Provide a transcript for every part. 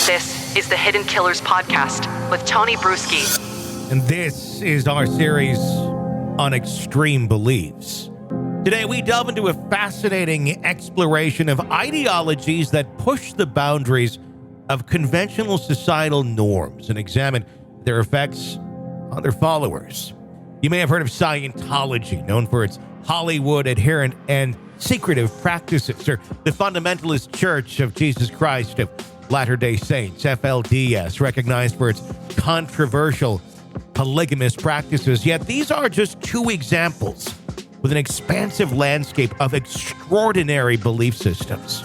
This is the Hidden Killers Podcast with Tony Bruschi. And this is our series on extreme beliefs. Today, we delve into a fascinating exploration of ideologies that push the boundaries of conventional societal norms and examine their effects on their followers. You may have heard of Scientology, known for its Hollywood adherent and secretive practices, or the Fundamentalist Church of Jesus Christ of Latter-day Saints, FLDS, recognized for its controversial polygamous practices. Yet these are just two examples with an expansive landscape of extraordinary belief systems.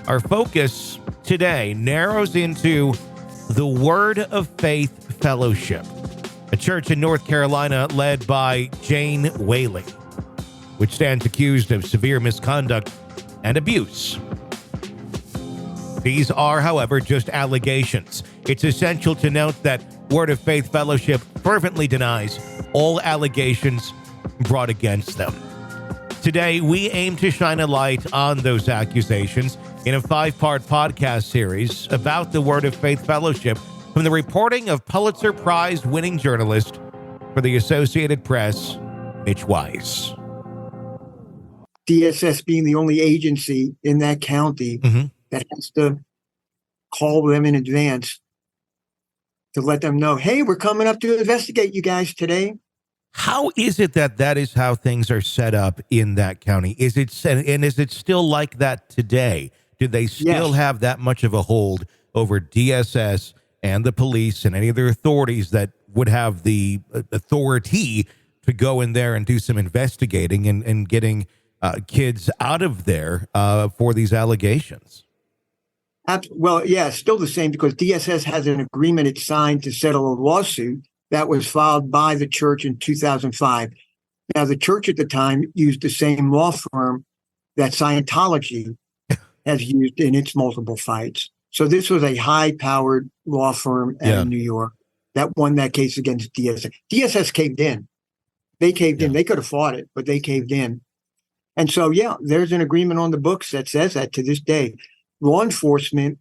Our focus today narrows into the Word of Faith Fellowship, a church in North Carolina led by Jane Whaley, which stands accused of severe misconduct and abuse. These are, however, just allegations. It's essential to note that Word of Faith Fellowship fervently denies all allegations brought against them. Today, we aim to shine a light on those accusations in a 5-part podcast series about the Word of Faith Fellowship from the reporting of Pulitzer Prize-winning journalist for the Associated Press, Mitch Weiss. DSS being the only agency in that county that has to call them in advance to let them know, hey, we're coming up to investigate you guys today. How is it that is how things are set up in that county? Is it still like that today? Do they still have that much of a hold over DSS and the police and any other authorities that would have the authority to go in there and do some investigating and getting kids out of there for these allegations? Well, yeah, it's still the same because DSS has an agreement it signed to settle a lawsuit that was filed by the church in 2005. Now, the church at the time used the same law firm that Scientology has used in its multiple fights. So this was a high-powered law firm in New York that won that case against DSS. DSS caved in. They caved in. They could have fought it, but they caved in. And so, yeah, there's an agreement on the books that says that to this day. Law enforcement,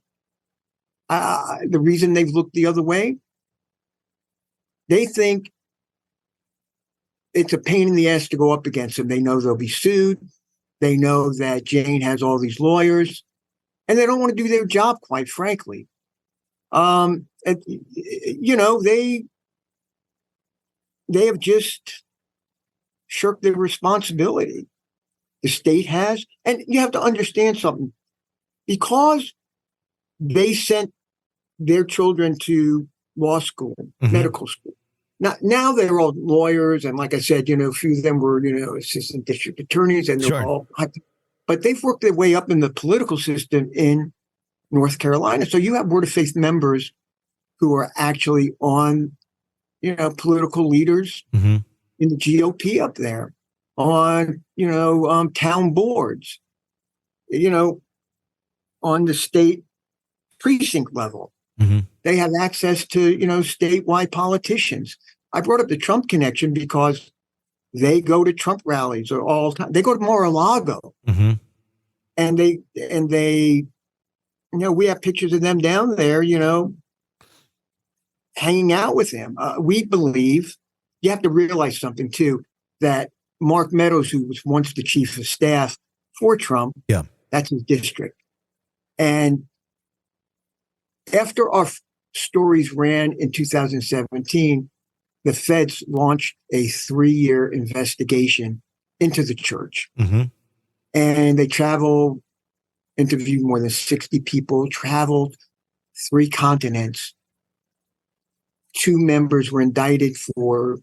the reason they've looked the other way, they think it's a pain in the ass to go up against them. They know they'll be sued. They know that Jane has all these lawyers, and they don't want to do their job, quite frankly. They have just shirked their responsibility. The state has, and you have to understand something. Because they sent their children to law school, medical school. Now they're all lawyers, and like I said, a few of them were, assistant district attorneys, and they're all. But they've worked their way up in the political system in North Carolina. So you have Word of Faith members who are actually on, political leaders in the GOP up there, on town boards, on the state precinct level. They have access to, statewide politicians. I brought up the Trump connection because they go to Trump rallies all the time. They go to Mar-a-Lago. And they, we have pictures of them down there, hanging out with him. We believe, you have to realize something too, that Mark Meadows, who was once the chief of staff for Trump, that's his district. And after our stories ran in 2017, the feds launched a 3-year investigation into the church. And they traveled, interviewed more than 60 people, traveled 3 continents. 2 members were indicted for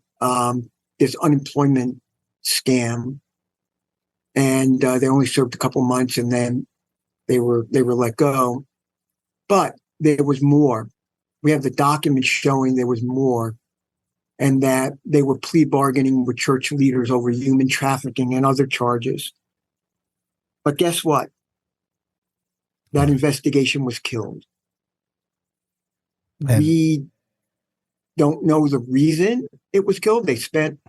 this unemployment scam. And they only served a couple months, and then they were let go. But there was more. We have the documents showing there was more, and that they were plea bargaining with church leaders over human trafficking and other charges. But guess what? That investigation was killed. We don't know the reason it was killed. They spent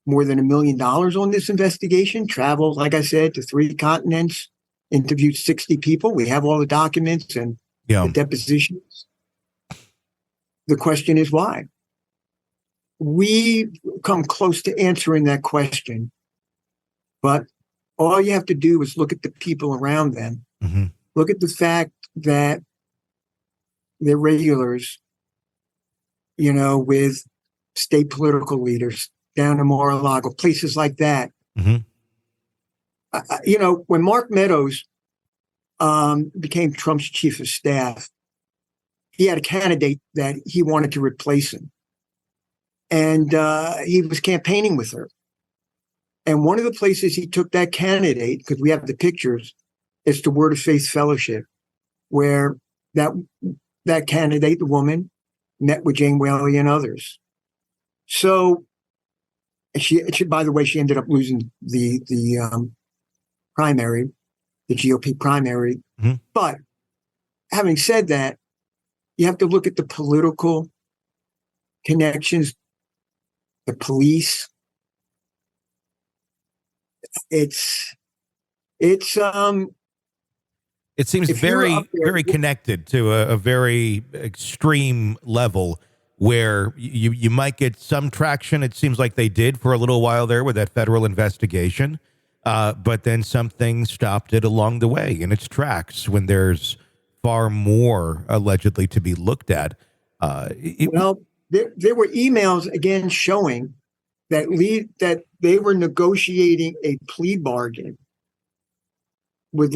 more than $1 million on this investigation, traveled, like I said, to 3 continents, interviewed 60 people. We have all the documents, and the depositions. The question is why? We come close to answering that question, but all you have to do is look at the people around them. Mm-hmm. Look at the fact that they're regulars, with state political leaders down in Mar-a-Lago, places like that. Mm-hmm. When Mark Meadows became Trump's chief of staff, he had a candidate that he wanted to replace him. And he was campaigning with her. And one of the places he took that candidate, because we have the pictures, is the Word of Faith Fellowship, where that candidate, the woman, met with Jane Whaley and others. So she by the way, she ended up losing the primary, the GOP primary. Mm-hmm. But having said that, you have to look at the political connections, the police. It seems very connected to a very extreme level where you might get some traction. It seems like they did for a little while there with that federal investigation. But then something stopped it along the way in its tracks when there's far more allegedly to be looked at. There were emails again showing that they were negotiating a plea bargain with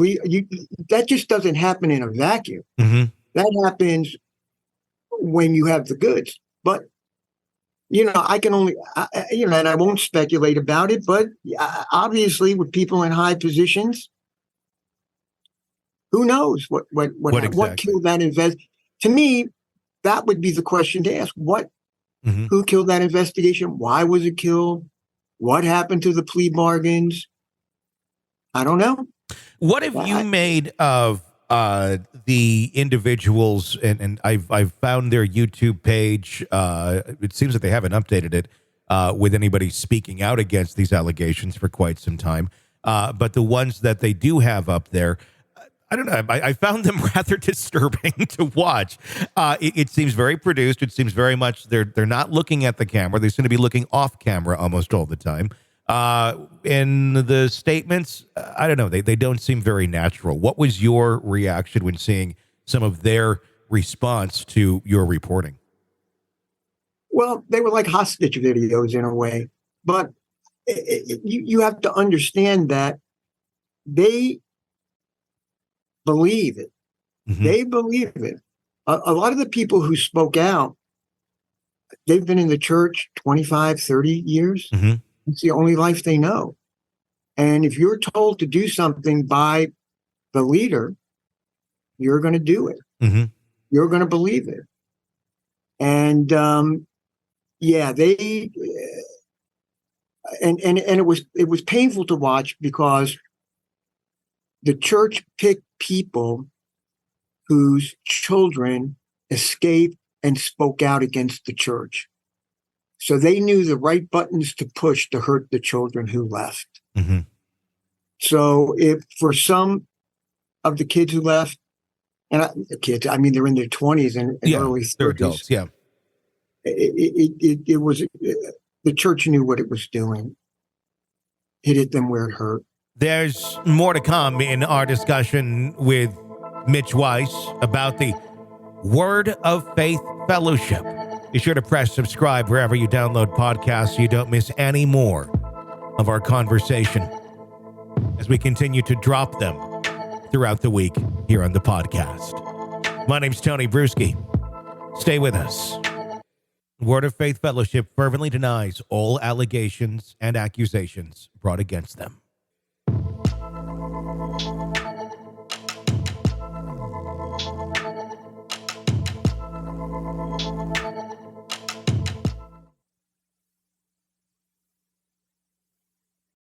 that just doesn't happen in a vacuum. Mm-hmm. That happens when you have the goods. But I can only and I won't speculate about it. But obviously, with people in high positions, who knows what killed that invest? To me, that would be the question to ask. Mm-hmm. Who killed that investigation? Why was it killed? What happened to the plea bargains? I don't know. What have you made of the individuals? And I've found their YouTube page. It seems that they haven't updated it with anybody speaking out against these allegations for quite some time. But the ones that they do have up there, I don't know. I found them rather disturbing to watch. It seems very produced. It seems very much they're not looking at the camera. They seem to be looking off camera almost all the time. In the statements, I don't know. They don't seem very natural. What was your reaction when seeing some of their response to your reporting? Well, they were like hostage videos in a way, but you have to understand that they believe it. Mm-hmm. They believe it. A lot of the people who spoke out, they've been in the church 25, 30 years. Mm-hmm. It's the only life they know. And if you're told to do something by the leader, you're going to do it. Mm-hmm. You're going to believe it. And it was painful to watch because the church picked people whose children escaped and spoke out against the church. So they knew the right buttons to push to hurt the children who left. Mm-hmm. So if for some of the kids who left, and I mean, they're in their 20s and early 30s. They're adults, yeah. It was, the church knew what it was doing. It hit them where it hurt. There's more to come in our discussion with Mitch Weiss about the Word of Faith Fellowship. Be sure to press subscribe wherever you download podcasts so you don't miss any more of our conversation as we continue to drop them throughout the week here on the podcast. My name's Tony Bruschi. Stay with us. Word of Faith Fellowship fervently denies all allegations and accusations brought against them.